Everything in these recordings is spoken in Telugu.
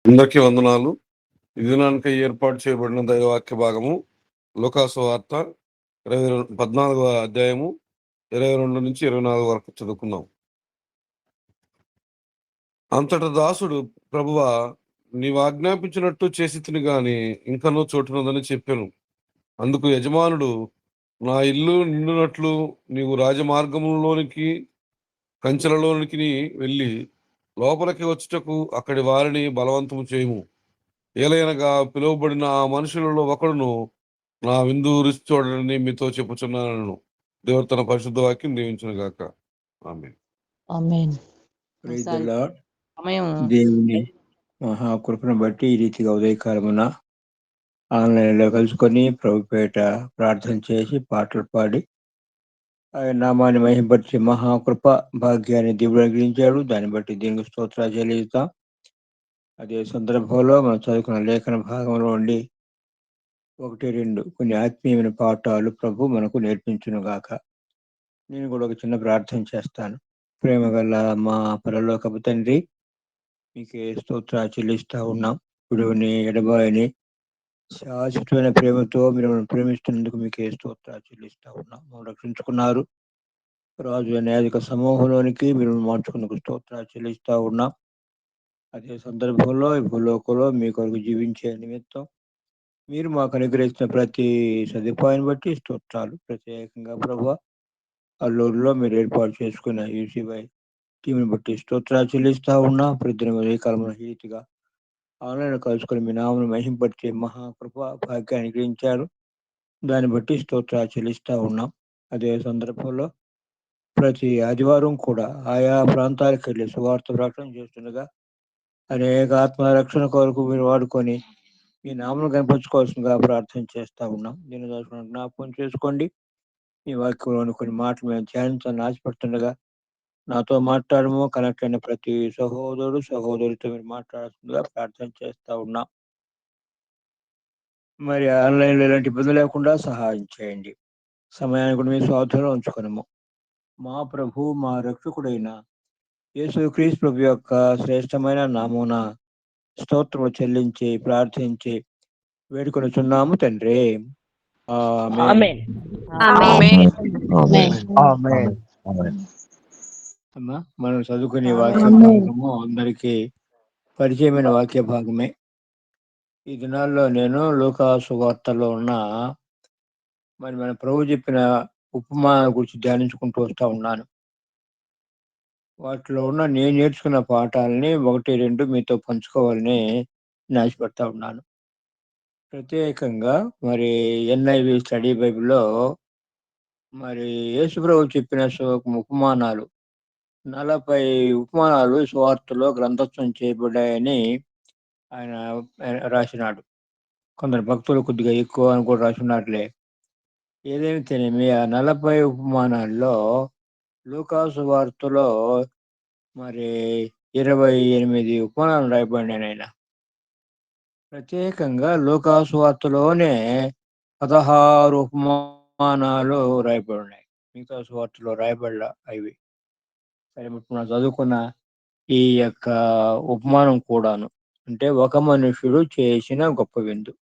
అందరికీ వందనాలు. ఈ దినానికై ఏర్పాటు చేయబడిన దైవవాక్య భాగము లూకా సువార్త 14వ అధ్యాయము 22-24 వరకు చదువుకుందాం. అంతట దాసుడు, ప్రభువా, నీవు ఆజ్ఞాపించినట్టు చేసితిని గాని ఇంకనూ చోటున్నదని చెప్పెను. అందుకు యజమానుడు, నా ఇల్లు నిండునట్లు నీవు రాజమార్గములోనికి కంచెలలోనికి వెళ్ళి లోపలికి వచ్చుటకు అక్కడి వారిని బలవంతము చేయుము. ఏలయనగా పిలువబడిన ఆ మనుషులలో ఒకడును నా విందు రుచి చూడడని మీతో చెప్పుచున్నాను. దేవుడు తన పరిశుద్ధ వాక్యం దీవించును గాక. ఆమేన్. ఆమేన్. Praise the Lord. సమయం దేవుని మహాకృపను బట్టి ఈ రీతిగా ఉదయకాలమున ఆన్లైన్లో కలుసుకొని ప్రభుపేట ప్రార్థన చేసి పాటలు పాడి ఆయన నామాన్ని మహింపరిచే మహాకృప భాగ్యాన్ని దేవుడు అనుగ్రహించాడు. దాన్ని బట్టి దీనికి స్తోత్రాలు చెల్లిస్తాం. అదే సందర్భంలో మనం చదువుకున్న లేఖన భాగంలో ఉండి 1-2 కొన్ని ఆత్మీయమైన పాఠాలు ప్రభు మనకు నేర్పించును గాక. నేను కూడా ఒక చిన్న ప్రార్థన చేస్తాను. ప్రేమ గల మా పరలోకపు తండ్రి, మీకే స్తోత్రాలు చెల్లిస్తా ఉన్నాం. విడువని ఎడబాయని శాశ్వతమైన ప్రేమతో మీరు మనం ప్రేమిస్తున్నందుకు మీకే స్తోత్రాలు చెల్లిస్తా ఉన్నాం. మమ్మల్ని రక్షించుకున్నారు. రాజు న్యాయక సమూహంలోనికి మీరు మార్చుకున్నందుకు స్తోత్రాలు చెల్లిస్తా ఉన్నాం. అదే సందర్భంలో ఈ భూలోకంలో మీ కొరకు జీవించే నిమిత్తం మీరు మాకు అనుగ్రహించిన ప్రతి సదుపాయాన్ని బట్టి స్తోత్రాలు. ప్రత్యేకంగా ప్రభువా, అల్లూరులో మీరు ఏర్పాటు చేసుకున్న యూసీవై టీంని బట్టి స్తోత్రాలు చెల్లిస్తా ఉన్నా. ప్రతి కాలంలో రీతిగా ఆన్లైన్ కలుసుకొని మీ నామను మహింపరిచే మహాకృప భాగ్యాన్ని గ్రహించారు. దాన్ని బట్టి స్తోత్రాలు చెల్లిస్తా ఉన్నాం. అదే సందర్భంలో ప్రతి ఆదివారం కూడా ఆయా ప్రాంతాలకు వెళ్ళి సువార్త ప్రకటన చేస్తుండగా అనేక ఆత్మ రక్షణ కొరకు మీరు వాడుకొని మీ నామను కనిపించుకోవాల్సిందిగా ప్రార్థన చేస్తా ఉన్నాం. దీన్ని జ్ఞాపకం చేసుకోండి. మీ వాక్యంలోని కొన్ని మాటలు మేము ధ్యానించాలని ఆశపడుతుండగా నాతో మాట్లాడము కనెక్ట్ అయిన ప్రతి సహోదరితో మీరు మాట్లాడుతుండగా ప్రార్థన చేస్తా ఉన్నాం. మరి ఆన్లైన్లో ఎలాంటి ఇబ్బంది లేకుండా సహాయం చేయండి. సమయాన్ని కూడా మీ స్వాధీనంలో ఉంచుకున్నాము. మా ప్రభు మా రక్షకుడైన యేసుక్రీస్తు ప్రభు యొక్క శ్రేష్టమైన నామమున స్తోత్రము చెల్లించి ప్రార్థించి వేడుకొనుచున్నాము తండ్రి. ఆమేన్. అమ్మా, మనం చదువుకునే వాక్య భాగము అందరికీ పరిచయమైన వాక్య భాగమే. ఈ దినాల్లో నేను లూకా సువార్తలో ఉన్న మరి మన ప్రభు చెప్పిన ఉపమానాల గురించి ధ్యానించుకుంటూ వస్తా ఉన్నాను. వాటిలో ఉన్న నేను నేర్చుకున్న పాఠాలని 1-2 మీతో పంచుకోవాలని ఆశపడతా ఉన్నాను. ప్రత్యేకంగా మరి NIV స్టడీ బైబిల్లో మరి యేసుప్రభు చెప్పిన ఉపమానాలు 40 ఉపమానాలు సువార్తలో గ్రంథస్థం చేయబడ్డాయని ఆయన రాసినాడు. కొందరు భక్తులు కొద్దిగా ఎక్కువ అని కూడా రాసినట్లే. ఏదైతేనేమి ఆ 40 ఉపమానాల్లో లూకా సువార్తలో మరి 28 ఉపమానాలు రాయబడినాయి. ఆయన ప్రత్యేకంగా లూకా సువార్తలోనే 16 ఉపమానాలు రాయబడి ఉన్నాయి. మిగతా సువార్తలో రాయబడలా అవి. సరే, ఇప్పుడు మనం చదువుకున్న ఈ యొక్క ఉపమానం కూడాను అంటే ఒక మనుషుడు చేసిన గొప్ప విందు.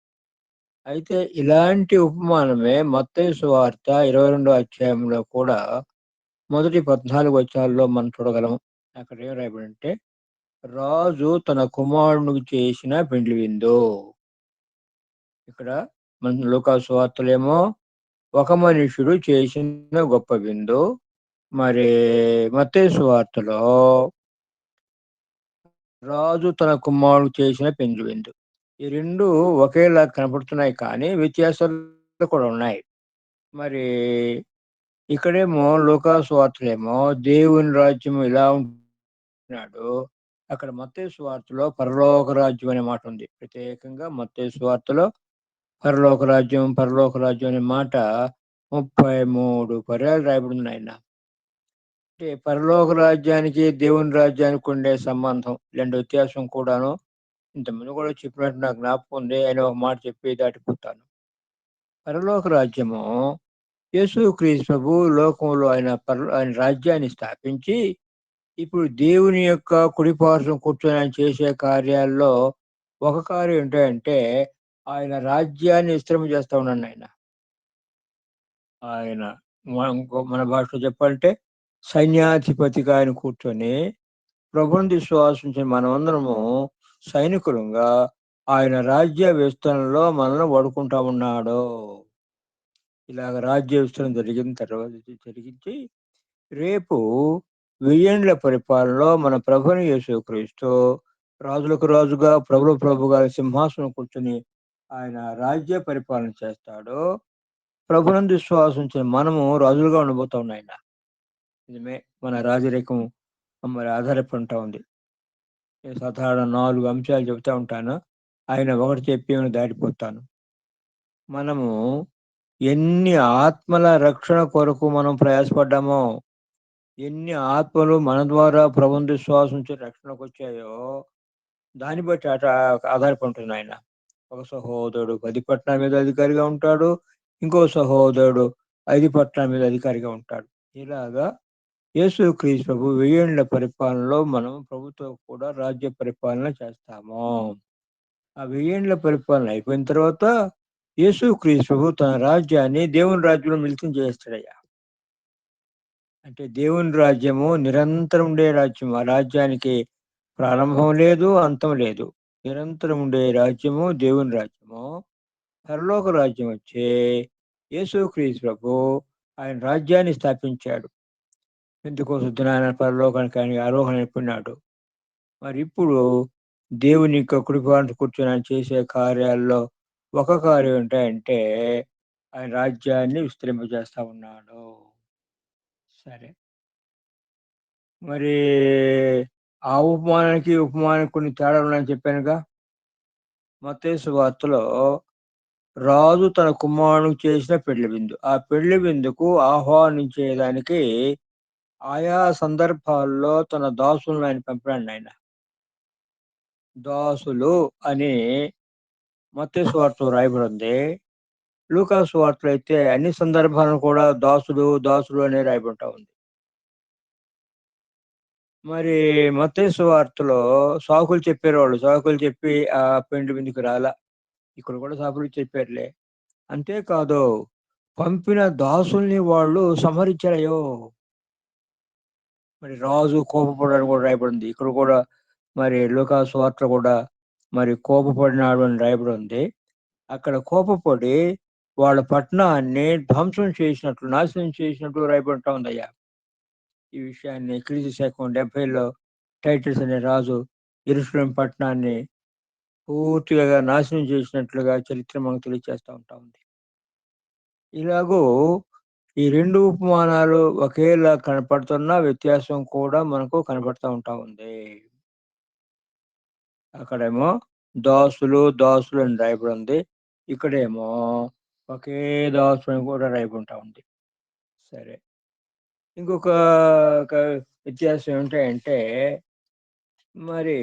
అయితే ఇలాంటి ఉపమానమే మత్తయి సువార్త 22వ అధ్యాయంలో కూడా మొదటి 14 వచనాల్లో మనం చూడగలము. అక్కడ ఏం రాయబడి అంటే, రాజు తన కుమారునికి చేసిన పెండ్లి విందు. ఇక్కడ మన లూకా సువార్తలేమో ఒక మనుషుడు చేసిన గొప్ప విందు, మరి మత్తయి సువార్తలో రాజు తన కుమారుడు చేసిన పెండ్లి విందు. ఈ రెండు ఒకేలా కనపడుతున్నాయి, కానీ వ్యత్యాసాలు కూడా ఉన్నాయి. మరి ఇక్కడేమో లూకా సువార్తలేమో దేవుని రాజ్యం ఇలా ఉంటున్నాడు, అక్కడ మత్తయి సువార్తలో పరలోక రాజ్యం అనే మాట ఉంది. ప్రత్యేకంగా మత్తయి సువార్తలో పరలోక రాజ్యం అనే మాట 33 పర్యాలు రాయబడింది. ఆయన అంటే పరలోక రాజ్యానికి దేవుని రాజ్యానికి ఉండే సంబంధం, రెండు వ్యత్యాసం కూడాను ఇంతకుముందు కూడా చెప్పినట్టు నాకు జ్ఞాపకం ఉంది. ఆయన ఒక మాట చెప్పి దాటిపోతాను. పరలోక రాజ్యము యేసుక్రీస్తు ప్రభు లోకంలో ఆయన రాజ్యాన్ని స్థాపించి ఇప్పుడు దేవుని యొక్క కుడిపార్శ్వం కూర్చొని ఆయన చేసే కార్యాల్లో ఒక కార్యం ఏంటంటే ఆయన రాజ్యాన్ని విస్తరింప చేస్తా ఉన్నాడు ఆయన. ఆయన మన భాషలో చెప్పాలంటే సైన్యాధిపతిగా ఆయన కూర్చొని ప్రభువుని విశ్వాసించిన మనమందరము సైనికులంగా ఆయన రాజ్య విస్తరణలో మనల్ని వాడుకుంటా ఉన్నాడు. ఇలాగ రాజ్య విస్తరణ జరిగిన తర్వాత జరిగించి రేపు వెయ్యేండ్ల పరిపాలనలో మన ప్రభుని యేసుక్రీస్తు రాజులకు రాజుగా ప్రభుగా సింహాసనం కూర్చొని ఆయన రాజ్య పరిపాలన చేస్తాడు. ప్రభునందు విశ్వాసించిన మనము రాజులుగా ఉండబోతా ఉన్నాయి. నిజమే, మన రాజరికం మరి ఆధారపడి ఉంటా ఉంది. నేను సాధారణ 4 అంశాలు చెబుతా ఉంటాను. ఆయన ఒకటి చెప్పి దాటిపోతాను. మనము ఎన్ని ఆత్మల రక్షణ కొరకు మనం ప్రయాసపడ్డామో, ఎన్ని ఆత్మలు మన ద్వారా ప్రభువుని విశ్వాసించి రక్షణకు వచ్చాయో దాన్ని బట్టి ఆధారపడి ఉంటుంది ఆయన. ఒక సహోదరుడు 10 పట్టణాల మీద అధికారిగా ఉంటాడు, ఇంకో సహోదరుడు 5 పట్టణాల మీద అధికారిగా ఉంటాడు. ఇలాగా యేసుక్రీస్తు ప్రభు 1000 ఏళ్ల పరిపాలనలో మనం ప్రభుత్వం కూడా రాజ్య పరిపాలన చేస్తాము. ఆ 1000 ఏళ్ల పరిపాలన అయిపోయిన తర్వాత యేసుక్రీస్తు ప్రభు తన రాజ్యాన్ని దేవుని రాజ్యంలో మిళితం చేస్తాడయ్యా. అంటే దేవుని రాజ్యము నిరంతరం ఉండే రాజ్యం. ఆ రాజ్యానికి ప్రారంభం లేదు, అంతం లేదు. నిరంతరం ఉండే రాజ్యము దేవుని రాజ్యము. పరలోక రాజ్యం వచ్చే యేసుక్రీస్తు ప్రభు ఆయన రాజ్యాన్ని స్థాపించాడు. పెంతెకొస్తు దినాన పరలోకానికి ఆయన ఆరోహణ అయిపోయినాడు. మరి ఇప్పుడు దేవుని యొక్క కృపాను కూర్చొని ఆయన చేసే కార్యాల్లో ఒక కార్యం ఏంటంటే ఆయన రాజ్యాన్ని విస్తరింపజేస్తా ఉన్నాడు. సరే, మరి ఆ ఉపమానానికి కొన్ని తేడాలు ఉన్నాయని చెప్పానుగా. మత్తయి సువార్తలో రాజు తన కుమారునికి చేసిన పెళ్లి విందు, ఆ పెళ్లి విందుకు ఆహ్వానించేదానికి ఆయా సందర్భాల్లో తన దాసులను ఆయన పంపాడు. ఆయన దాసులు అని మత్తయి సువార్తలో రాయబడి ఉంది. లూకా సువార్తలో అయితే అన్ని సందర్భాలను కూడా దాసుడు దాసుడు అనే రాయబడతా ఉంది. మరి మత్తయి సువార్తలో సాకులు చెప్పేవాళ్ళు సాకులు చెప్పి ఆ పెండ్లి విందుకు రాలా. ఇక్కడ కూడా సాకులు చెప్పారులే. అంతేకాదు, పంపిన దాసుల్ని వాళ్ళు సంహరించారయ్యో. మరి రాజు కోపపడని కూడా రాయబడింది. ఇక్కడ కూడా మరి లూకా సువార్త కూడా మరి కోపపడినాడు అని రాయబడి ఉంది. అక్కడ కోపపడి వాళ్ళ పట్టణాన్ని ధ్వంసం చేసినట్లు, నాశనం చేసినట్లు రాయబడతా ఉందయ్యా. ఈ విషయాన్ని క్రీస్తు శకం 70లో టైటస్ అనే రాజు యెరూషలేం పట్టణాన్ని పూర్తిగా నాశనం చేసినట్లుగా చరిత్ర మనకు తెలియజేస్తూ ఉంటా ఉంది. ఇలాగూ ఈ 2 ఉపమానాలు ఒకేలా కనపడుతున్న వ్యత్యాసం కూడా మనకు కనపడతా ఉంటా ఉంది. అక్కడేమో దాసులు దాసులు అని రాయబడి ఉంది. ఇక్కడేమో ఒకే దాసులు అని కూడా రాయబడి ఉంటా ఉంది. సరే, ఇంకొక వ్యత్యాసం ఏమిటంటే మరి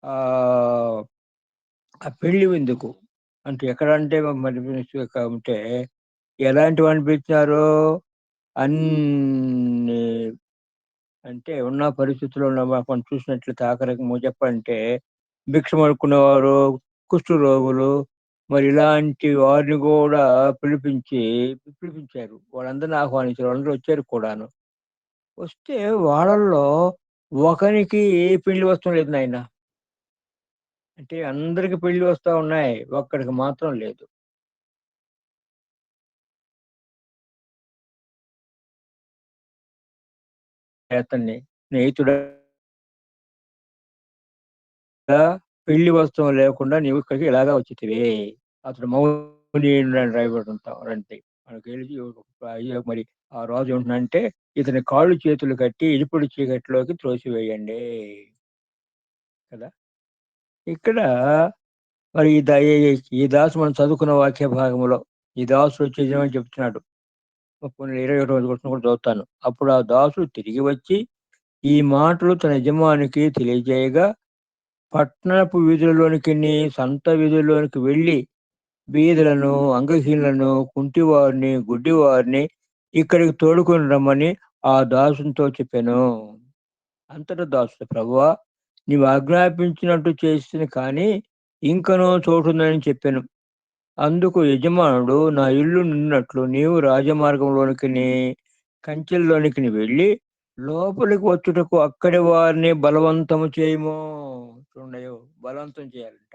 ఆ ఆ పెళ్లి విందుకు అంటే ఎక్కడంటే మరి ఉంటే ఎలాంటివి అనిపించారు? అన్ని అంటే ఉన్న పరిస్థితుల్లో ఉన్న మనం చూసినట్లయితే ఆఖరికి చెప్పాలంటే భిక్షం అడుక్కునేవారు, కుష్టు రోగులు, మరి ఇలాంటి వారిని కూడా పిలిపించారు. వాళ్ళందరినీ ఆహ్వానించారు. వాళ్ళందరూ వచ్చారు కూడాను. వస్తే వాళ్ళల్లో ఒకరికి ఏ పెళ్లి వస్త్రం లేదు నాయన. అంటే అందరికి పెళ్లి వస్తా ఉన్నాయి, ఒక్కడికి మాత్రం లేదు. అతన్ని స్నేహితుడా, పెళ్లి వస్త్రం లేకుండా నీవు ఇక్కడికి ఇలాగా వచ్చితివి. అతడు మౌని రాయబడి ఉంటారంటే మనకి మరి ఆ రాజు ఏమంటున్నాడంటే ఇతని కాళ్ళు చేతులు కట్టి ఇరుపుడు చీకటిలోకి త్రోసివేయండి కదా. ఇక్కడ మరి ఈ దాసు మనం చదువుకున్న వాక్య భాగంలో ఈ దాసు వచ్చేదేమని చెప్తున్నాడు. కొన్ని 21 రోజు కూడా చదువుతాను. అప్పుడు ఆ దాసు తిరిగి వచ్చి ఈ మాటలు తన యజమానికి తెలియజేయగా పట్టణపు వీధులలోనికి సంత వీధుల్లోనికి వెళ్ళి బీదలను, అంగహీనులను, కుంటివారిని, గుడ్డివారిని ఇక్కడికి తోడుకొని రమ్మని ఆ దాసునితో చెప్పాను. అంతటా దాసుడు, ప్రభువా, నీవు ఆజ్ఞాపించినట్టు చేసిన కానీ ఇంకనూ చోటుందని చెప్పాను. అందుకు యజమానుడు, నా ఇల్లు నిన్నట్లు నీవు రాజమార్గంలోనికి కంచెల్లోనికి వెళ్ళి లోపలికి వచ్చుటకు అక్కడి వారిని బలవంతము చేయము. చూడయో, బలవంతం చేయాలంట.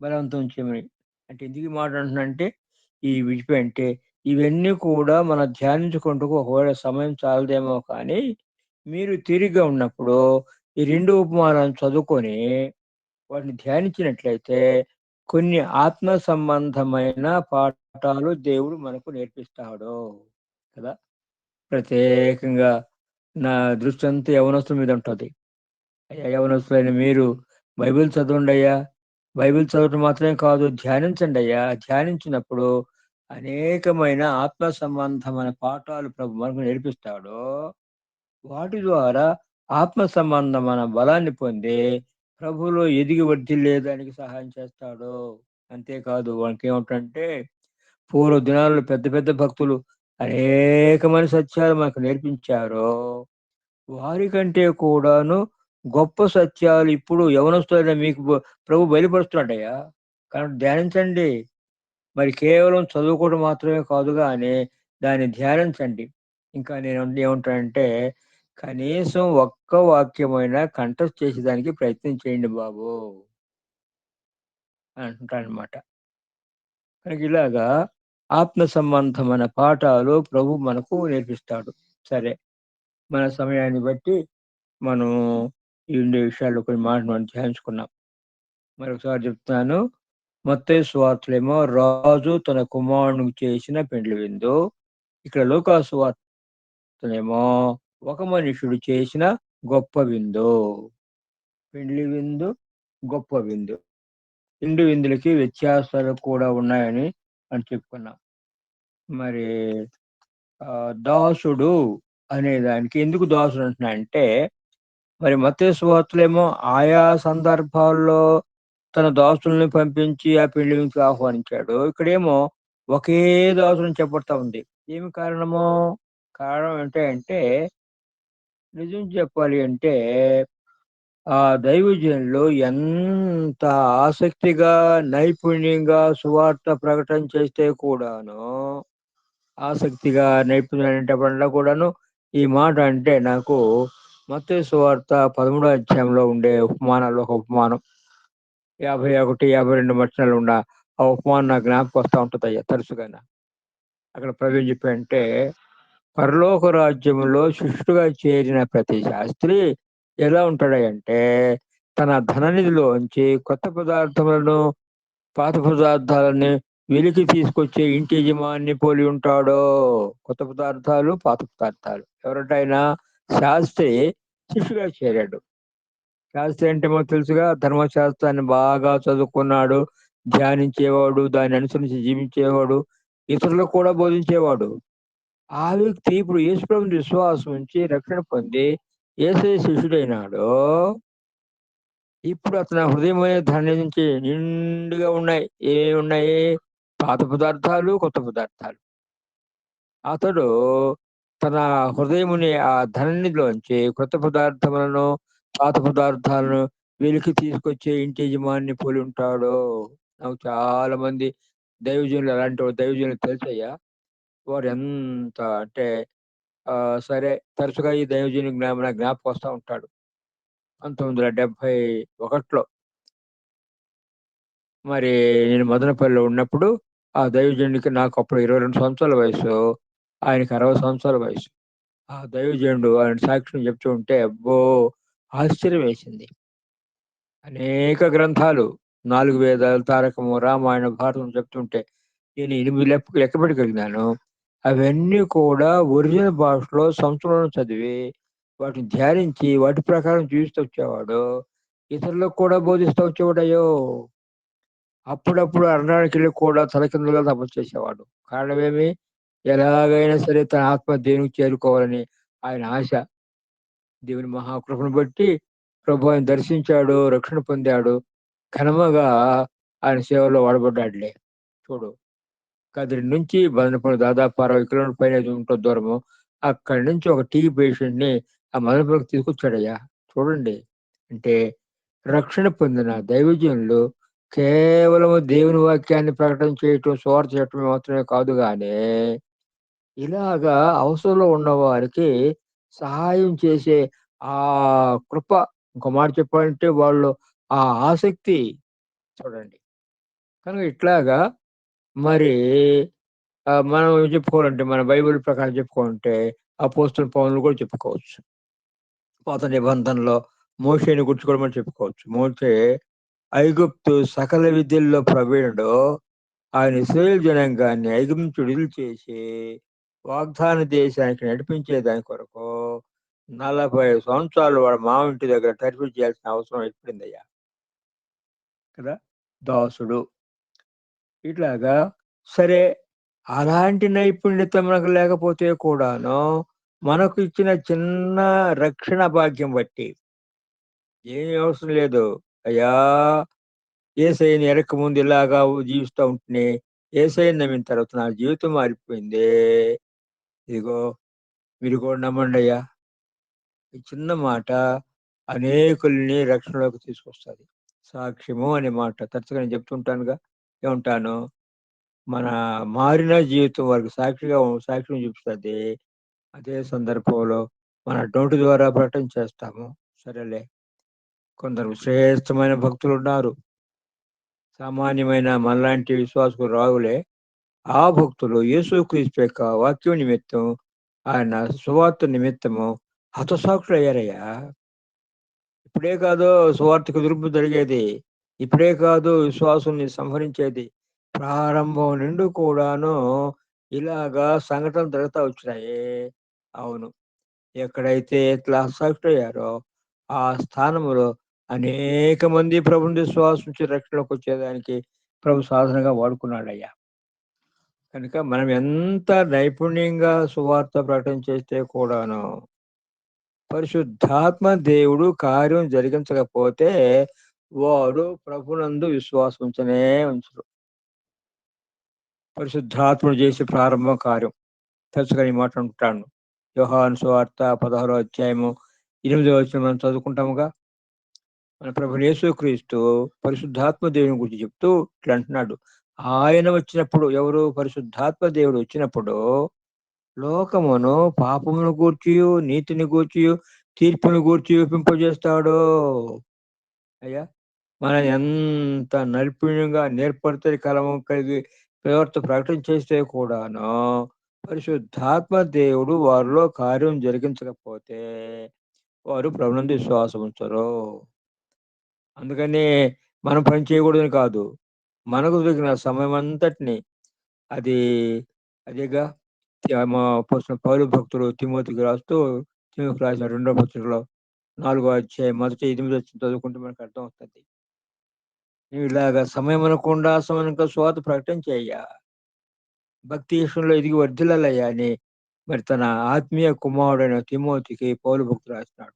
బలవంతం చేయమని అంటే ఎందుకు ఈ మాట అంటున్నానంటే, ఈ విడిపోయి అంటే ఇవన్నీ కూడా మన ధ్యానించుకుంటూ ఒకవేళ సమయం చాలదేమో కానీ మీరు తీరిగ్గా ఉన్నప్పుడు ఈ 2 ఉపమానాలను చదువుకొని వాటిని ధ్యానించినట్లయితే కొన్ని ఆత్మ సంబంధమైన పాఠాలు దేవుడు మనకు నేర్పిస్తాడు కదా. ప్రత్యేకంగా నా దృష్టి అంతా యవనస్తుల మీద ఉంటది. అయ్యా యవనస్తులైన మీరు బైబిల్ చదవండి అయ్యా. బైబిల్ చదవటం మాత్రమే కాదు, ధ్యానించండి అయ్యా. ధ్యానించినప్పుడు అనేకమైన ఆత్మ సంబంధమైన పాఠాలు ప్రభు మనకు నేర్పిస్తాడు. వాటి ద్వారా ఆత్మ సంబంధమైన బలాన్ని పొంది ప్రభువులో ఎదిగి వర్ధిల్లేదానికి సహాయం చేస్తాడు. అంతేకాదు వానికి ఏమిటంటే, పూర్వ దినాల్లో పెద్ద పెద్ద భక్తులు అనేకమైన సత్యాలు మనకు నేర్పించారు. వారికంటే కూడాను గొప్ప సత్యాలు ఇప్పుడు యవనస్తులైన మీకు ప్రభు బయలుపరుస్తున్నాడయ్యా. కాబట్టి ధ్యానించండి. మరి కేవలం చదువుకోవడం మాత్రమే కాదు గానీ, దాన్ని ధ్యానించండి. ఇంకా నేను ఏమంటానంటే, కనీసం ఒక్క వాక్యమైనా కంఠస్థ చేసేదానికి ప్రయత్నం చేయండి బాబు అని అంటానన్నమాట. కనుక ఇలాగా ఆత్మ సంబంధమైన పాఠాలు ప్రభు మనకు నేర్పిస్తాడు. సరే, మన సమయాన్ని బట్టి మనం ఈ 2 విషయాల్లో కొన్ని మాటలు మనం ధ్యానించుకున్నాం. మరొకసారి చెప్తున్నాను. మత్తయి సువార్తలేమో రాజు తన కుమారునికి చేసిన పెండ్లి విందు. ఇక్కడ లూకా సువార్తనేమో ఒక మనుషుడు చేసిన గొప్ప విందు. పెండ్లి విందు, గొప్ప విందు. 2 విందులకి వ్యత్యాసాలు కూడా ఉన్నాయని మనం చెప్పుకున్నాం. మరి దాసుడు అనే దానికి ఎందుకు దాసుడు అంటున్నా అంటే, మరి మత్తయి సువార్తలేమో ఆయా సందర్భాల్లో తన దాసుల్ని పంపించి ఆ పెళ్లి విందుకు ఆహ్వానించాడు. ఇక్కడేమో ఒకే దాసుని చెప్పబడతా ఉంది. ఏమి కారణము? కారణం ఏంటంటే, నిజం చెప్పాలి అంటే ఆ దైవజనులు ఎంత ఆసక్తిగా, నైపుణ్యంగా సువార్త ప్రకటన చేస్తే కూడాను, ఆసక్తిగా, నైపుణ్యాలు కూడాను ఈ మాట అంటే నాకు మత్తయి సువార్త 13వ అధ్యాయంలో ఉండే ఉపమానాల్లో ఒక ఉపమానం. 51, 52 వచనాలు ఉన్న ఆ ఉపమానం నాకు జ్ఞాపకం వస్తా ఉంటదయ్యా తరచుగాన. అక్కడ ప్రభు ఏం చెప్పాడంటే, పరలోక రాజ్యములో శిష్యుడుగా చేరిన ప్రతి శాస్త్రి ఎలా ఉంటాడంటే, తన ధననిధిలోంచి కొత్త పదార్థములను, పాత పదార్థాలని వెలికి తీసుకొచ్చే ఇంటి యజమానిని పోలి ఉంటాడు. కొత్త పదార్థాలు, పాత పదార్థాలు. ఎవరిటైనా శాస్త్రి శిష్యుగా చేరాడు. శాస్త్రి అంటే మనకు తెలుసుగా, ధర్మశాస్త్రాన్ని బాగా చదువుకున్నాడు, ధ్యానించేవాడు, దాన్ని అనుసరించి జీవించేవాడు, ఇతరులకు కూడా బోధించేవాడు. ఆ వ్యక్తి ఇప్పుడు యేసుప్రభుని విశ్వాసం ఉంచి రక్షణ పొంది యేసయ్య శిష్యుడైనాడు. ఇప్పుడు అతని హృదయం అనే ధనం నుంచి నిండుగా ఉన్నాయి. ఏమేమి ఉన్నాయి? పాత పదార్థాలు, కొత్త పదార్థాలు. అతడు తన హృదయముని ఆ ధననిధిలోంచి కొత్త పదార్థములను, పాత పదార్థాలను వెలికి తీసుకొచ్చే ఇంటి యజమానిని పోలి ఉంటాడు. నాకు చాలా మంది దైవజనులు అలాంటి దైవజనులు తెలుసయ్యా. వారు ఎంత అంటే సరే, తరచుగా ఈ దైవజనుని నాకు జ్ఞాపకం వస్తా ఉంటాడు. 1971లో మరి నేను మదనపల్లిలో ఉన్నప్పుడు ఆ దైవజనుడికి నాకు అప్పుడు 22 సంవత్సరాల వయసు. ఆయనకి 60 సంవత్సరాల వయసు. ఆ దైవజనుడు ఆయన సాక్ష్యం చెప్తూ ఉంటే అబ్బో! ఆశ్చర్యం వేసింది. అనేక గ్రంథాలు, 4 వేదాలు, తారకము, రామాయణం, భారతం చెప్తుంటే నేను 8 లెక్క పెట్టగలిగినాను. అవన్నీ కూడా ఒరిజినల్ భాషలో సంస్కృతంలో చదివి, వాటిని ధ్యానించి, వాటి ప్రకారం జీవిస్తూ వచ్చేవాడు. ఇతరులకు కూడా బోధిస్తూ వచ్చేవాడయ్యో! అప్పుడప్పుడు అరణ్యానికెళ్ళి కూడా తలకిందులుగా తపస్సు చేసేవాడు. కారణమేమి? ఎలాగైనా సరే తన ఆత్మ దేవునికి చేరుకోవాలని ఆయన ఆశ. దేవుని మహాకృపను బట్టి ప్రభు ఆయన దర్శించాడు, రక్షణ పొందాడు. ఘనముగా ఆయన సేవలో వాడబడ్డాడులే. చూడు, కదిరి నుంచి మదనపల్లి దాదాపు 60 కిలోమీటర్ల పైనే ఉంటది దూరము. అక్కడి నుంచి ఒక టీబీ పేషెంట్‌ని ఆ మదనపల్లికి తీసుకొచ్చాడయ్యా. చూడండి. అంటే రక్షణ పొందిన దైవజనులు కేవలం దేవుని వాక్యాన్ని ప్రకటన చేయటం, సువార్త చెప్పడం మాత్రమే కాదు గానీ, ఇలాగా అవసరంలో ఉన్నవారికి సహాయం చేసే ఆ కృప, ఇంకో మాట చెప్పాలంటే వాళ్ళు ఆ ఆసక్తి చూడండి. కనుక ఇట్లాగా మరి మనం చెప్పుకోవాలంటే మన బైబిల్ ప్రకారం చెప్పుకోవాలంటే అపోస్తలుల పౌలుని కూడా చెప్పుకోవచ్చు. పాత నిబంధనలో మోషేని గురించి కూడా మనం చెప్పుకోవచ్చు. మోషే ఐగుప్తు సకల విద్యల్లో ప్రవీణుడు. ఆయన ఇశ్రాయేలు జనాంగాన్ని ఐగుప్తు నుంచి విడుదల చేసి వాగ్దాన దేశానికి నడిపించే దాని కొరకు 40 సంవత్సరాలు వాడు మామ ఇంటి దగ్గర తర్ఫీదు చేయాల్సిన అవసరం ఏర్పడిందయ్యా. కదా! దాసుడు. ఇట్లాగా సరే, అలాంటి నైపుణ్యత మనకు లేకపోతే కూడాను, మనకు ఇచ్చిన చిన్న రక్షణ భాగ్యం బట్టి ఏమీ అవసరం లేదు. అయ్యా! యేసయ్యని ఎరక్క ముందు ఇలాగా జీవిస్తా ఉంటేనే, యేసయ్యని నమ్మిన తర్వాత నా జీవితం మారిపోయింది. ఇదిగో మీరు కూడా నమ్మండయ్యా. ఈ చిన్న మాట అనేకుల్ని రక్షణలోకి తీసుకొస్తది. సాక్ష్యము అనే మాట తరచుగా నేను చెప్తుంటానుగా. ఏమంటాను? మన మారిన జీవితం వారికి సాక్ష్యం చూపిస్తది. అదే సందర్భంలో మన నోటి ద్వారా ప్రకటన చేస్తాము. సరేలే. కొందరు శ్రేష్టమైన భక్తులున్నారు. సామాన్యమైన మనలాంటి విశ్వాసులు రావులే. ఆ భక్తులు యేసుక్రీస్తు యొక్క వాక్యం నిమిత్తం, ఆయన సువార్త నిమిత్తము హతసాక్షులయ్యారయ్యా. ఇప్పుడే కాదు సువార్తకు ఎదురింపు జరిగేది. ఇప్పుడే కాదు విశ్వాసుల్ని సంహరించేది. ప్రారంభం నుండి కూడాను ఇలాగా సంఘటనలు జరుగుతా వచ్చినాయి. అవును. ఎక్కడైతే ఇట్లా హతసాక్షులయ్యారో ఆ స్థానంలో అనేక మంది ప్రభుని విశ్వాసం నుంచి రక్షణలోకి వచ్చేదానికి ప్రభు సాధనగా వాడుకున్నాడయ్యా. కనుక మనం ఎంత నైపుణ్యంగా సువార్త ప్రకటన చేస్తే కూడాను పరిశుద్ధాత్మ దేవుడు కార్యం జరిగించకపోతే వాడు ప్రభునందు విశ్వాసం ఉంచరు. పరిశుద్ధాత్ముడు చేసే ప్రారంభ కార్యం తరచుగా ఈ మాట అంటాను. యోహాను సువార్త 16వ అధ్యాయము 8వ వచనం మనం చదువుకుంటాముగా. మన ప్రభు యేసుక్రీస్తు పరిశుద్ధాత్మ దేవుని గురించి చెప్తూ ఇట్లా అంటున్నాడు. ఆయన వచ్చినప్పుడు, ఎవరు? పరిశుద్ధాత్మ దేవుడు వచ్చినప్పుడు లోకమును పాపమును గూర్చియు, నీతిని గూర్చియు, తీర్పును గూర్చి ఒప్పింపజేస్తాడు. అయ్యా! మనం ఎంత నైపుణ్యంగా నేర్పరితె కలము కలిగి ప్రకటన చేస్తే కూడాను పరిశుద్ధాత్మ దేవుడు వారిలో కార్యం జరిగించకపోతే వారు ప్రభునందు విశ్వాసం ఉంచరు. అందుకని మనం పని చేయకూడదని కాదు. మనకు దొరికిన సమయం అంతటిని అది అదేగా మా అపోస్తలుడు పౌలు భక్తుడు తిమోతికి రాస్తూ, తిమోతికి రాసిన 2వ పత్రికలో 4వ అధ్యాయం మొదటి 8 వచనం చదువుకుంటే మనకు అర్థమవుతది. నువ్వు ఇలాగా సమయం అనకుండా అసమయంగా సువార్త ప్రకటన చెయ్య. భక్తి విషయంలో ఎదిగి వర్ధిల్లాలయ్యా అని మరి తన ఆత్మీయ కుమారుడైన తిమోతికి పౌలు భక్తుడు రాస్తున్నాడు.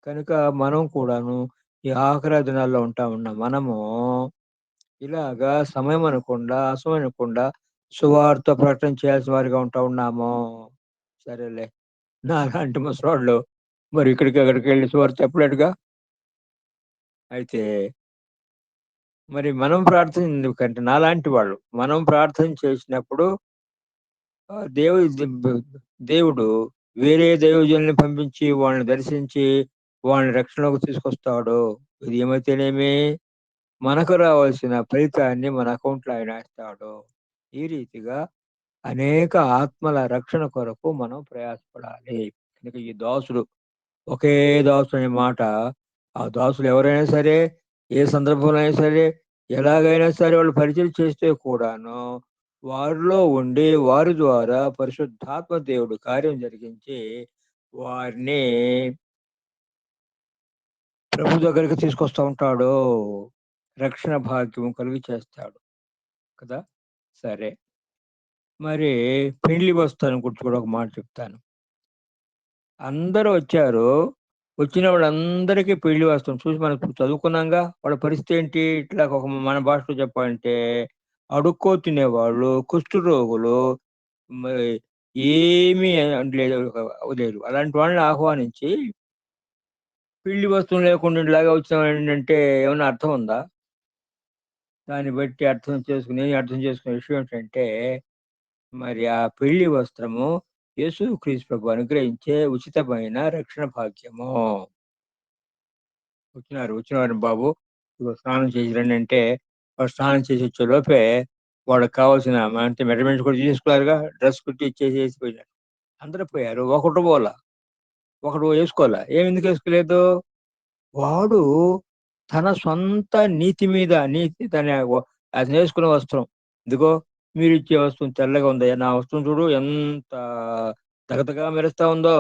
కనుక మనం కూడాను ఈ ఆఖరి దినాల్లో ఉన్న మనము ఇలాగా సమయం అనకుండా, అసమయం అనకుండా సువార్త ప్రకటన చేయాల్సిన వారిగా ఉన్నాము. సరేలే. నాలాంటి ముసలోళ్ళు మరి ఇక్కడికి అక్కడికి వెళ్లి సువార్త చెప్పలేడుగా. అయితే మరి మనం ప్రార్థన ఎందుకంటే నాలాంటి వాళ్ళు మనం ప్రార్థన చేసినప్పుడు దేవుడు వేరే దైవజనుల్ని పంపించి వాళ్ళని దర్శించి వాళ్ళని రక్షణలోకి తీసుకొస్తాడు. ఇది ఏమైతేనేమి మనకు రావాల్సిన ఫలితాన్ని మన అకౌంట్‌లో ఆయన ఏస్తాడు. ఈ రీతిగా అనేక ఆత్మల రక్షణ కొరకు మనం ప్రయాసపడాలి. కనుక ఈ దాసుడు, ఒకే దాసుడు అనే మాట, ఆ దాసులు ఎవరైనా సరే, ఏ సందర్భంలో అయినా సరే, ఎలాగైనా సరే వాళ్ళు పరిచయం చేస్తే కూడాను, వారిలో ఉండి వారి ద్వారా పరిశుద్ధాత్మ దేవుడు కార్యం జరిగించి, వారిని ప్రభు దగ్గరికి తీసుకొస్తా ఉంటాడు. రక్షణ భాగ్యం కలుగ చేస్తాడు. కదా! సరే. మరి పెండ్లి బస్తాను గురించి కూడా ఒక మాట చెప్తాను. అందరూ వచ్చారు. వచ్చిన వాళ్ళందరికీ పెళ్లి వస్త్రం చూసి మనం ఇప్పుడు చదువుకున్నాంగా. వాళ్ళ పరిస్థితి ఏంటి? ఇట్లా ఒక మన భాషలో చెప్పాలంటే అడుక్కో తినేవాళ్ళు, కుష్ఠరోగులు, మరి ఏమీ లేదు. లేరు. అలాంటి వాళ్ళని ఆహ్వానించి పెళ్లి వస్త్రం లేకుండా ఇలాగా వచ్చామంటే ఏమన్నా అర్థం ఉందా? దాన్ని బట్టి అర్థం చేసుకునే విషయం ఏంటంటే, మరి ఆ పెళ్లి వస్త్రము యేసుక్రీస్తు ప్రభు అనుగ్రహించే ఉచితమైన రక్షణ భాగ్యము. వచ్చినవారు బాబు ఇదిగో స్నానం చేసి రండి అంటే, వాడు స్నానం చేసి వచ్చే లోపే వాడికి కావాల్సిన అంటే మెజర్మెంట్స్ కూడా తీసుకున్నారుగా, డ్రెస్ కుట్టి ఇచ్చేసేసి పోయినాడు. అందరూ పోయారు. ఒకడు పోలా. ఒకడు వేసుకోవాలా. ఎందుకు వేసుకోలేదు? వాడు తన సొంత నీతి మీద అతను వేసుకున్న వస్త్రం, ఇదిగో మీరిచ్చే వస్తువు తెల్లగా ఉందయ్యా, నా వస్తువు చూడు ఎంత తగతగా మెరుస్తా ఉందో,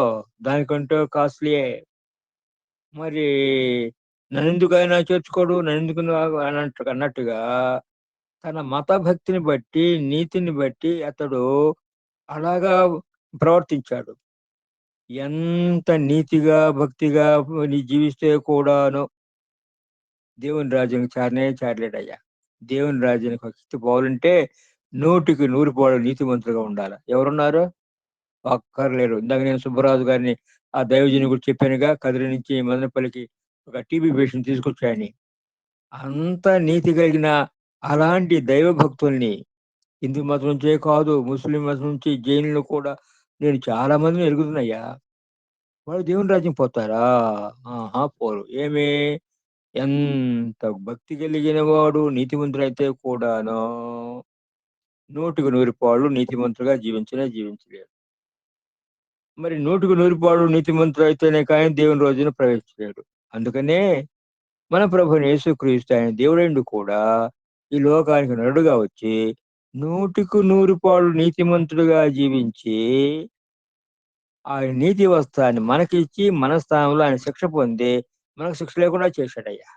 దానికంటే కాస్ట్లీయే. మరి నన్నెందుకైనా చేర్చుకోడు, నన్నెందుకు అన్నట్టుగా తన మత భక్తిని బట్టి, నీతిని బట్టి అతడు అలాగా ప్రవర్తించాడు. ఎంత నీతిగా, భక్తిగా జీవిస్తే కూడాను దేవుని రాజ్యానికి చారలేడయ్యా. దేవుని రాజ్యానికి భక్తి పోవాలంటే 100% నీతిమంతులుగా ఉండాలి. ఎవరున్నారు? ఒక్కర్లేరు. ఇందాక నేను సుబ్బరాజు గారిని, ఆ దైవజనుని గురించి చెప్పానుగా, కదిరి నుంచి మదనపల్లికి ఒక టీబీ పేషెంట్ తీసుకొచ్చాయని. అంత నీతి కలిగిన అలాంటి దైవ భక్తుల్ని, హిందూ మతం నుంచే కాదు, ముస్లిం మతం నుంచి, జైనులు కూడా నేను చాలా మందిని ఎరుగుతున్నాయ్యా. వాళ్ళు దేవుని రాజ్యం పోతారా? ఆహా! పోరు. ఎంత భక్తి కలిగిన వాడు నీతిమంతుడైతే కూడాను 100% నీతిమంతుడుగా జీవించలేడు. మరి 100% నీతిమంతుడైతేనే కానీ దేవుని రోజున ప్రవేశించలేడు. అందుకనే మన ప్రభువైన యేసుక్రీస్తు ఆయన దేవుడైండు కూడా ఈ లోకానికి నరుడుగా వచ్చి 100% నీతిమంతుడుగా జీవించి ఆయన నీతి వస్త్రాన్ని మనకిచ్చి, మన స్థానంలో ఆయన శిక్ష పొంది మనకు శిక్ష లేకుండా చేశాడయ్యా.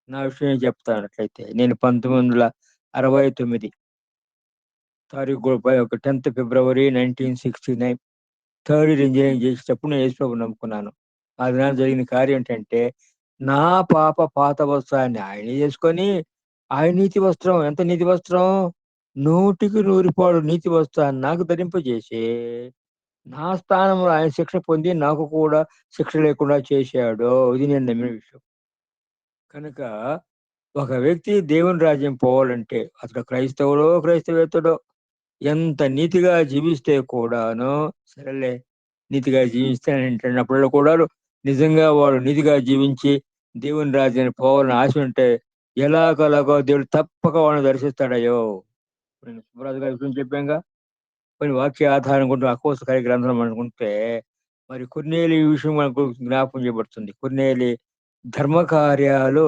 నా విషయం చెప్తానట్లయితే, నేను 1969 తారీఖు 10th ఫిబ్రవరి 1969 థర్డ్ ఇయర్ ఇంజనీరింగ్ చేసేటప్పుడు నేను యేసుప్రభుని నమ్ముకున్నాను. ఆ దినాన జరిగిన కార్యం ఏంటంటే, నా పాత వస్త్రాన్ని ఆయనే చేసుకొని, ఆయన నీతి వస్త్రం, ఎంత నీతి వస్త్రం? 100% నీతి వస్త్రాన్ని నాకు ధరింపజేసి, నా స్థానంలో ఆయన శిక్ష పొంది నాకు కూడా శిక్ష లేకుండా చేశాడు. ఇది నేను నమ్మిన విషయం. కనుక ఒక వ్యక్తి దేవుని రాజ్యం పోవాలంటే అతడు క్రైస్తవుడో, క్రైస్తవేతడో ఎంత నీతిగా జీవిస్తే కూడాను, సరేలే నీతిగా జీవిస్తానంటున్నప్పుడు కూడా నిజంగా వాడు నీతిగా జీవించి దేవుని రాజ్యానికి పోవాలని ఆశ ఉంటే ఎలాగోలాగో దేవుడు తప్పక వాడిని దర్శిస్తాడయ్యో. నేను సుబ్బరాజు గారి గురించి చెప్పాంగా. కొన్ని వాక్య ఆధారం కొంటూ అకోస్తకాయ గ్రంథం అనుకుంటే, మరి కొర్నేలి విషయం మనకు జ్ఞాపకం చేయబడుతుంది. కొర్నేలి ధర్మ కార్యాలు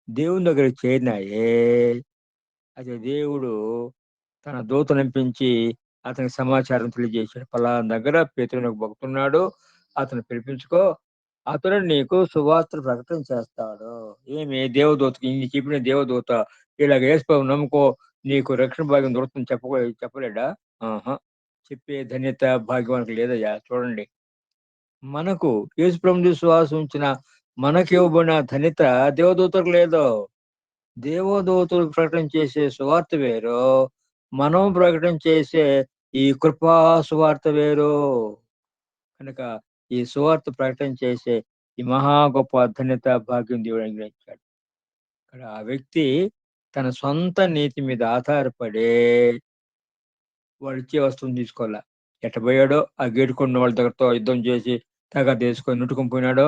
దేవుని దగ్గరికి చేరినాయే. అయితే దేవుడు తన దూతనంపించి అతనికి సమాచారం తెలియజేశాడు. పలానా దగ్గర పేతురు ఒక భక్తున్నాడు, అతను పిలిపించుకో, అతను నీకు సువార్త ప్రకటన చేస్తాడు. దేవదూతకి ఇన్ని చెప్పిన దేవదూత ఇలాగ యేసుప్రభువుని నమ్ముకో, నీకు రక్షణ భాగ్యం దొరుకుతుంది చెప్పలేడా? ఆహా! చెప్పే ధన్యత, భాగ్యం మనకు లేదయ్యా. చూడండి, మనకు యేసుప్రభుని విశ్వాసం ఉంచిన మనకి ఇవ్వబడిన ధన్యత దేవదూతలకు లేదు. దేవదూతలు ప్రకటన చేసే సువార్త వేరు, మనం ప్రకటన చేసే ఈ కృపా సువార్త వేరు. కనుక ఈ సువార్త ప్రకటన చేసే ఈ మహా గొప్ప ధన్యత, భాగ్యం దేవుడు అనుగ్రహించాడు. ఇక్కడ ఆ వ్యక్తి తన సొంత నీతి మీద ఆధారపడి వాడిచ్చే వస్తువుని తీసుకోవాల. ఎట్టబోయాడో ఆ గేటుకున్న వాళ్ళ దగ్గరతో యుద్ధం చేసి తగాదేసుకొని నెట్టుకొని పోయినాడో,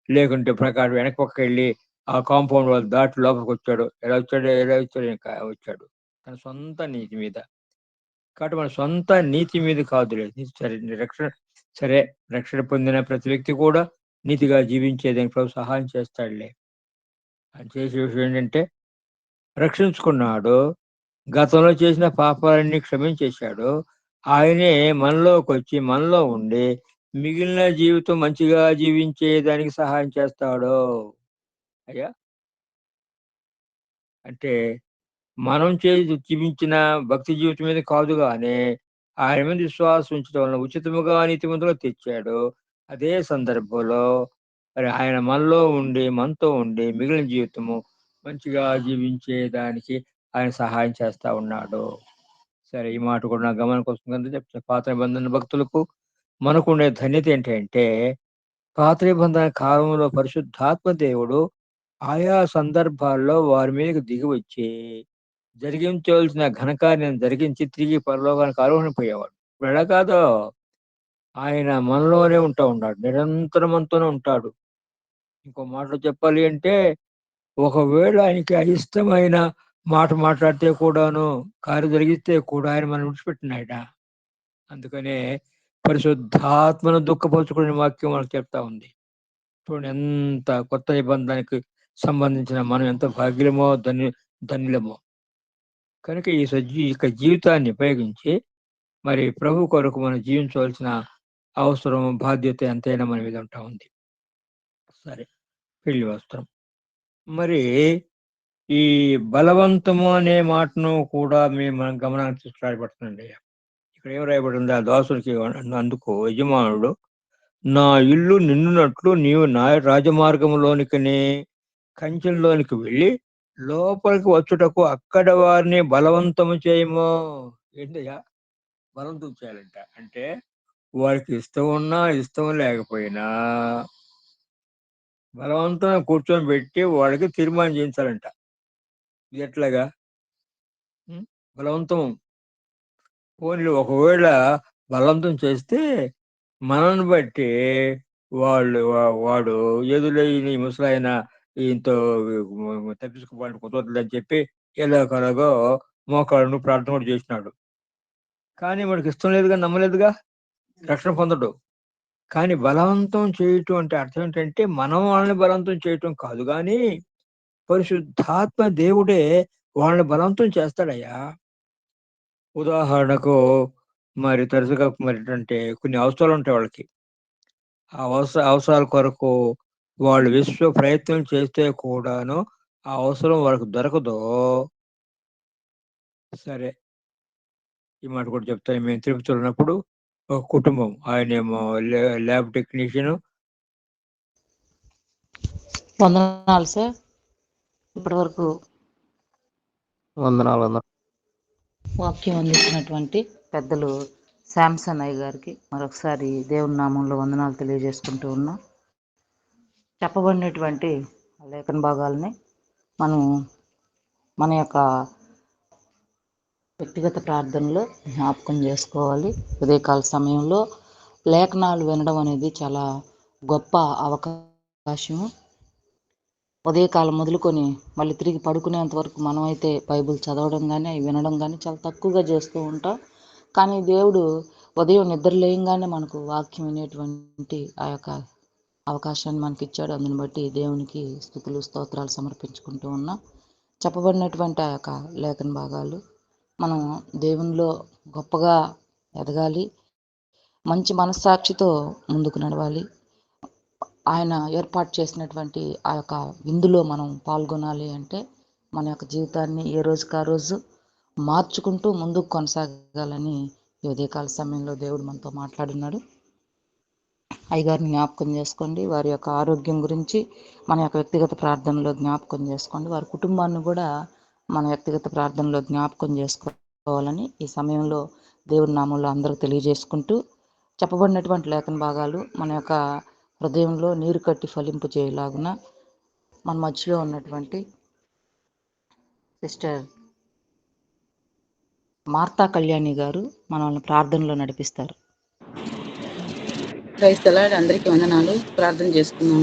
లేకుంటే ప్రకారం వెనక పక్కకెళ్ళి ఆ కాంపౌండ్ వాళ్ళు దాటి లోపలికొచ్చాడు. ఎలా వచ్చాడు ఇంకా వచ్చాడు. తన సొంత నీతి మీద. కాబట్టి మన సొంత నీతి మీద కాదులే. సరే సరే రక్షణ పొందిన ప్రతి వ్యక్తి కూడా నీతిగా జీవించేదానికి ప్రభు సహాయం చేస్తాడులే. ఆయన చేసే విషయం ఏంటంటే, రక్షించుకున్నాడు. గతంలో చేసిన పాపాలన్నీ క్షమించేశాడు. ఆయనే మనలోకొచ్చి, మనలో ఉండి, మిగిలిన జీవితం మంచిగా జీవించేదానికి సహాయం చేస్తాడు. అయ్యా! అంటే మనం జీవించిన భక్తి జీవితం మీద కాదు గానీ, ఆయన మీద విశ్వాసం ఉంచడం వలన ఉచితముగా నీతిమంతులుగా తెచ్చాడు. అదే సందర్భంలో మరి ఆయన మనలో ఉండి, మనతో ఉండి మిగిలిన జీవితము మంచిగా జీవించేదానికి ఆయన సహాయం చేస్తా ఉన్నాడు. సరే, ఈ మాట కూడా నా గమనానికొస్తుంది కనుక చెప్తున్నా. పాత నిబంధన భక్తులకు మనకుండే ధన్యత ఏంటంటే, పాత నిబంధన కాలంలో పరిశుద్ధాత్మ దేవుడు ఆయా సందర్భాల్లో వారి మీదకి దిగి వచ్చి జరిగించవలసిన ఘనకార్యం జరిగించి తిరిగి పరలోకానికి ఆరోహణపోయేవాడు. ఇప్పుడు ఎలా కాదు, ఆయన మనలోనే ఉన్నాడు, నిరంతరం మనతోనే ఉంటాడు. ఇంకో మాటలో చెప్పాలి అంటే, ఒకవేళ ఆయనకి అయిష్టమైన మాట మాట్లాడితే కూడాను, కార్యం జరిగిస్తే కూడా ఆయన మనం విడిచిపెట్టినాయట. అందుకనే పరిశుద్ధాత్మను దుఃఖపరుచుకునే వాక్యం మనకు చెప్తా ఉంది. చూడండి, ఎంత కొత్త నిబంధనకి సంబంధించిన మనం ఎంత భాగ్యులమో ధన్యులమో. కనుక ఈ జీవితాన్ని ఉపయోగించి మరి ప్రభు కొరకు మనం జీవించవలసిన అవసరం, బాధ్యత ఎంతైనా మన మీద ఉంటా ఉంది. సరే, పెళ్లి వస్త్రం. మరి ఈ బలవంతము అనే మాటను కూడా మనం గమనానికి తీసుకురాబడుతుందండి. ఇక్కడ ఏం రాయబడింది? ఆ దాసునికి అందుకు యజమానుడు, నా ఇల్లు నిన్నునట్లు నీవు నా రాజమార్గంలోనికనే కంచెంలోనికి వెళ్ళి లోపలికి వచ్చుటకు అక్కడ వారిని బలవంతము చేయము. ఏంటయ్యా బలవంతం చేయాలంట? అంటే వారికి ఇష్టం ఉన్నా ఇష్టం లేకపోయినా బలవంతం కూర్చొని పెట్టి వాళ్ళకి తీర్మానం చేయించాలంట. ఇది ఎట్లాగా? బలవంతం పోనీ ఒకవేళ బలవంతం చేస్తే మనల్ని బట్టి వాడు ఎదురు ఈ ముసలాయన ఈయనతో తప్పించుకోవాలని కుదరదని చెప్పి ఎలాగో మోకాళ్ళను ప్రార్థన కూడా చేసినాడు. కానీ వాడికి ఇష్టం లేదుగా, నమ్మలేదుగా, రక్షణ పొందడు. కానీ బలవంతం చేయటం అంటే అర్థం ఏంటంటే మనం వాళ్ళని బలవంతం చేయటం కాదు, కానీ పరిశుద్ధాత్మ దేవుడే వాళ్ళని బలవంతం చేస్తాడయ్యా. ఉదాహరణకు మరి తరచుగా మరి అంటే కొన్ని అవసరాలు ఉంటాయి వాళ్ళకి. ఆ అవసరాల కొరకు వాళ్ళు విశ్వ ప్రయత్నం చేస్తే కూడాను ఆ అవసరం వాళ్ళకి దొరకదో. సరే, ఈ మాట కూడా చెప్తాను. మేము తిరుపతిలో ఉన్నప్పుడు ఒక కుటుంబం, ఆయనేమో ల్యాబ్ టెక్నీషియన్. వందనాలు సార్. ఇప్పటి వరకు వందనాలు. వాక్యం అందించినటువంటి పెద్దలు శాంసన్ అయ్య గారికి మరొకసారి దేవుని నామంలో వందనాలు తెలియజేసుకుంటూ ఉన్నాం. చెప్పబడినటువంటి లేఖన భాగాలని మనం మన యొక్క వ్యక్తిగత ప్రార్థనలో జ్ఞాపకం చేసుకోవాలి. ఉదయకాల సమయంలో లేఖనాలు వినడం అనేది చాలా గొప్ప అవకాశం. ఉదయకాలం మొదలుకొని మళ్ళీ తిరిగి పడుకునేంత వరకు మనమైతే బైబిల్ చదవడం కానీ అవి వినడం కానీ చాలా తక్కువగా చేస్తూ ఉంటాం. కానీ దేవుడు ఉదయం నిద్ర లేయంగానే మనకు వాక్యం వినేటువంటి ఆ యొక్క అవకాశాన్ని మనకి ఇచ్చాడు. అందుని బట్టి దేవునికి స్తుతులు స్తోత్రాలు సమర్పించుకుంటూ ఉన్నాం. చెప్పబడినటువంటి ఆ యొక్క లేఖన భాగాలు మనం దేవునిలో గొప్పగా ఎదగాలి, మంచి మనస్సాక్షితో ముందుకు నడవాలి. ఆయన ఏర్పాటు చేసినటువంటి ఆ యొక్క విందులో మనం పాల్గొనాలి అంటే మన యొక్క జీవితాన్ని ఏ రోజుకి ఆ రోజు మార్చుకుంటూ ముందుకు కొనసాగాలని ఈ ఉదయకాల సమయంలో దేవుడు మనతో మాట్లాడున్నాడు. అయ్యగారిని జ్ఞాపకం చేసుకోండి, వారి యొక్క ఆరోగ్యం గురించి మన యొక్క వ్యక్తిగత ప్రార్థనలో జ్ఞాపకం చేసుకోండి. వారి కుటుంబాన్ని కూడా మన వ్యక్తిగత ప్రార్థనలో జ్ఞాపకం చేసుకోవాలని ఈ సమయంలో దేవుడి నామంలో అందరూ తెలియజేసుకుంటూ, చెప్పబడినటువంటి లేఖన భాగాలు మన యొక్క హృదయంలో నీరు కట్టి ఫలింపు చేయలాగున మన మధ్యలో ఉన్నటువంటి సిస్టర్ మార్తా కళ్యాణి గారు మనల్ని ప్రార్థనలో నడిపిస్తారు. క్రైస్తలాడ్ అందరికీ వందనాలు. ప్రార్థన చేసుకున్నాం.